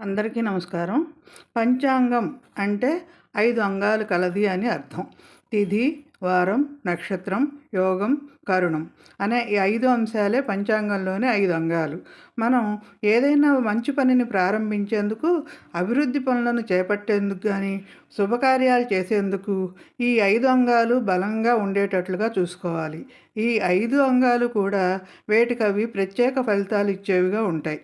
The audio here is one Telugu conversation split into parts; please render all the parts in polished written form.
అందరికీ నమస్కారం. పంచాంగం అంటే 5 అంగాలు కలది అని అర్థం. తిథి, వారం, నక్షత్రం, యోగం, కరణం అనే ఈ 5 అంశాలే పంచాంగంలోని 5 అంగాలు. మనం ఏదైనా మంచి పనిని ప్రారంభించేందుకు, అభివృద్ధి పనులను చేపట్టేందుకు గానీ, శుభకార్యాలు చేసేందుకు ఈ 5 అంగాలు బలంగా ఉండేటట్లుగా చూసుకోవాలి. ఈ 5 అంగాలు కూడా వేటికవి ప్రత్యేక ఫలితాలు ఇచ్చేవిగా ఉంటాయి.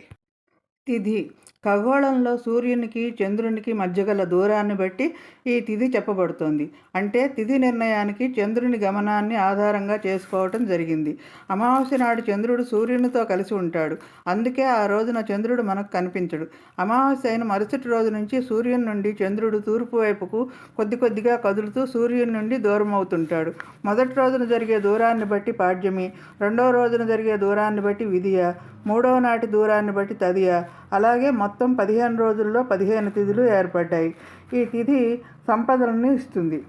తిథి ఖగోళంలో సూర్యునికి చంద్రునికి మధ్య గల దూరాన్ని బట్టి ఈ తిథి చెప్పబడుతోంది. అంటే తిథి నిర్ణయానికి చంద్రుని గమనాన్ని ఆధారంగా చేసుకోవటం జరిగింది. అమావాస్య నాడు చంద్రుడు సూర్యునితో కలిసి ఉంటాడు. అందుకే ఆ రోజున చంద్రుడు మనకు కనిపించడు. అమావాస్య అయిన మరుసటి రోజు నుంచి సూర్యుని నుండి చంద్రుడు తూర్పు వైపుకు కొద్ది కొద్దిగా కదులుతూ సూర్యుని నుండి దూరం అవుతుంటాడు. మొదటి రోజున జరిగే దూరాన్ని బట్టి పాడ్యమి, రెండవ రోజున జరిగే దూరాన్ని బట్టి విధియ, మూడవ నాటి దూరాన్ని బట్టి తదియ, అలాగే మొత్తం 15 రోజుల్లో 15 తిథులు ఏర్పడ్డాయి. ఈ తిథి సంపదలను ఇస్తుంది.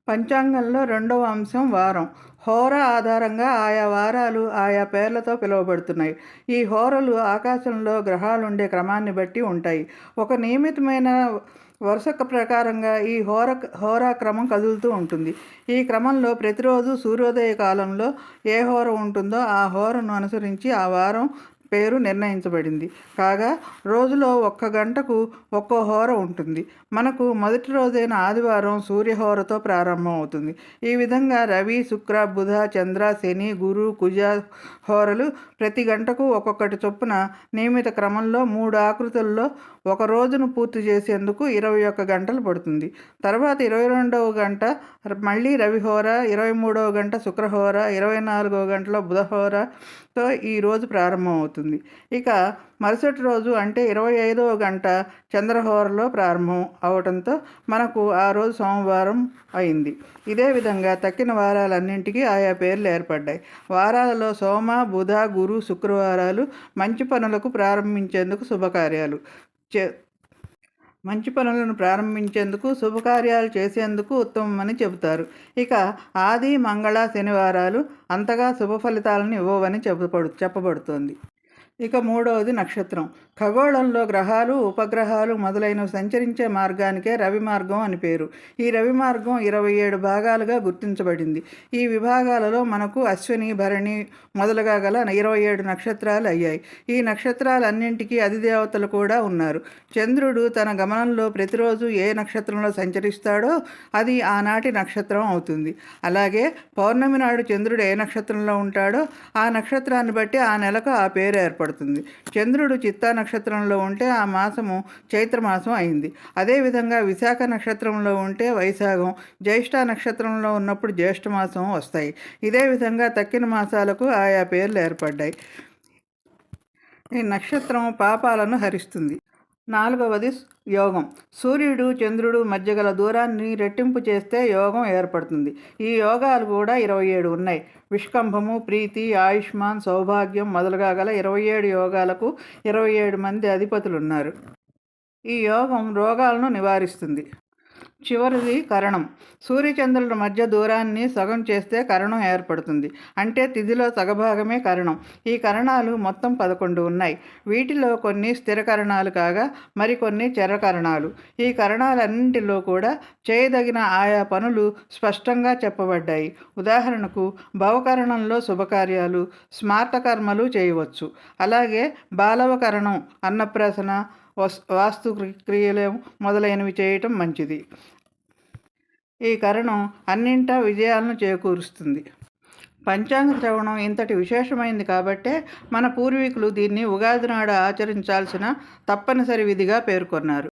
పంచాంగంలో రెండవ అంశం వారం. హోర ఆధారంగా ఆయా వారాలు ఆయా పేర్లతో పిలువబడుతున్నాయి. ఈ హోరలు ఆకాశంలో గ్రహాలుండే క్రమాన్ని బట్టి ఉంటాయి. ఒక నియమితమైన వరుస ప్రకారంగా ఈ హోరా క్రమం కదులుతూ ఉంటుంది. ఈ క్రమంలో ప్రతిరోజు సూర్యోదయ కాలంలో ఏ హోర ఉంటుందో ఆ హోరను అనుసరించి ఆ వారం పేరు నిర్ణయించబడింది. కాగా రోజులో 1 గంటకు ఒక్కో హోర ఉంటుంది. మనకు మొదటి రోజైన ఆదివారం సూర్యహోరతో ప్రారంభం అవుతుంది. ఈ విధంగా రవి, శుక్ర, బుధ, చంద్ర, శని, గురు, కుజ హోరలు ప్రతి గంటకు ఒక్కొక్కటి చొప్పున నియమిత క్రమంలో 3 ఆకృతుల్లో ఒక రోజును పూర్తి చేసేందుకు 21 గంటలు పడుతుంది. తర్వాత 22వ గంట మళ్ళీ రవిహోర, 23వ గంట శుక్రహోర, 24వ గంటలో బుధహోరతో ఈ రోజు ప్రారంభం అవుతుంది. ఇక మరుసటి రోజు అంటే 25వ గంట చంద్రహోరలో ప్రారంభం అవడంతో మనకు ఆ రోజు సోమవారం అయింది. ఇదే విధంగా తక్కిన వారాలన్నింటికీ ఆయా పేర్లు ఏర్పడ్డాయి. వారాలలో సోమ, బుధ, గురు, శుక్రవారాలు మంచి పనులకు ప్రారంభించేందుకు శుభకార్యాలు మంచి పనులను ప్రారంభించేందుకు శుభకార్యాలు చేసేందుకు ఉత్తమమని చెబుతారు. ఇక ఆది, మంగళ, శనివారాలు అంతగా శుభ ఫలితాలను ఇవ్వవని చెప్పబడుతోంది. ఇక మూడవది నక్షత్రం. ఖగోళంలో గ్రహాలు, ఉపగ్రహాలు మొదలైనవి సంచరించే మార్గానికే రవి మార్గం అని పేరు. ఈ రవి మార్గం 27 భాగాలుగా గుర్తించబడింది. ఈ విభాగాలలో మనకు అశ్విని, భరణి మొదలుగా గల 27 నక్షత్రాలు అయ్యాయి. ఈ నక్షత్రాలన్నింటికీ అధిదేవతలు కూడా ఉన్నారు. చంద్రుడు తన గమనంలో ప్రతిరోజు ఏ నక్షత్రంలో సంచరిస్తాడో అది ఆనాటి నక్షత్రం అవుతుంది. అలాగే పౌర్ణమి నాడు చంద్రుడు ఏ నక్షత్రంలో ఉంటాడో ఆ నక్షత్రాన్ని బట్టి ఆ నెలకు ఆ పేరు ఏర్పడుతుంది. చంద్రుడు చిత్తా నక్షత్రంలో ఉంటే ఆ మాసము చైత్రమాసం అయింది. అదేవిధంగా విశాఖ నక్షత్రంలో ఉంటే వైశాఖం, జ్యేష్ఠ నక్షత్రంలో ఉన్నప్పుడు జ్యేష్ఠమాసం వస్తాయి. ఇదే విధంగా తక్కిన మాసాలకు ఆయా పేర్లు ఏర్పడ్డాయి. ఈ నక్షత్రం పాపాలను హరిస్తుంది. 4వది యోగం. సూర్యుడు చంద్రుడు మధ్య గల దూరాన్ని రెట్టింపు చేస్తే యోగం ఏర్పడుతుంది. ఈ యోగాలు కూడా 27 ఉన్నాయి. విష్కంభము, ప్రీతి, ఆయుష్మాన్, సౌభాగ్యం మొదలుగా గల 27 యోగాలకు 27 మంది అధిపతులున్నారు. ఈ యోగం రోగాలను నివారిస్తుంది. చివరిది కరణం. సూర్యచంద్రుల మధ్య దూరాన్ని సగం చేస్తే కరణం ఏర్పడుతుంది. అంటే తిథిలో సగభాగమే కరణం. ఈ కరణాలు మొత్తం 11 ఉన్నాయి. వీటిలో కొన్ని స్థిర కరణాలు కాగా మరికొన్ని చరకరణాలు. ఈ కరణాలన్నింటిలో కూడా చేయదగిన ఆయా పనులు స్పష్టంగా చెప్పబడ్డాయి. ఉదాహరణకు భవకరణంలో శుభకార్యాలు, స్మార్తకర్మలు చేయవచ్చు. అలాగే బాలవకరణం అన్నప్రాసన, వాస్తు క్రియలు మొదలైనవి చేయటం మంచిది. ఈ కరణం అన్నింటా విజయాలను చేకూరుస్తుంది. పంచాంగ శ్రవణం ఇంతటి విశేషమైంది కాబట్టే మన పూర్వీకులు దీన్ని ఉగాది నాడు ఆచరించాల్సిన తప్పనిసరి విధిగా పేర్కొన్నారు.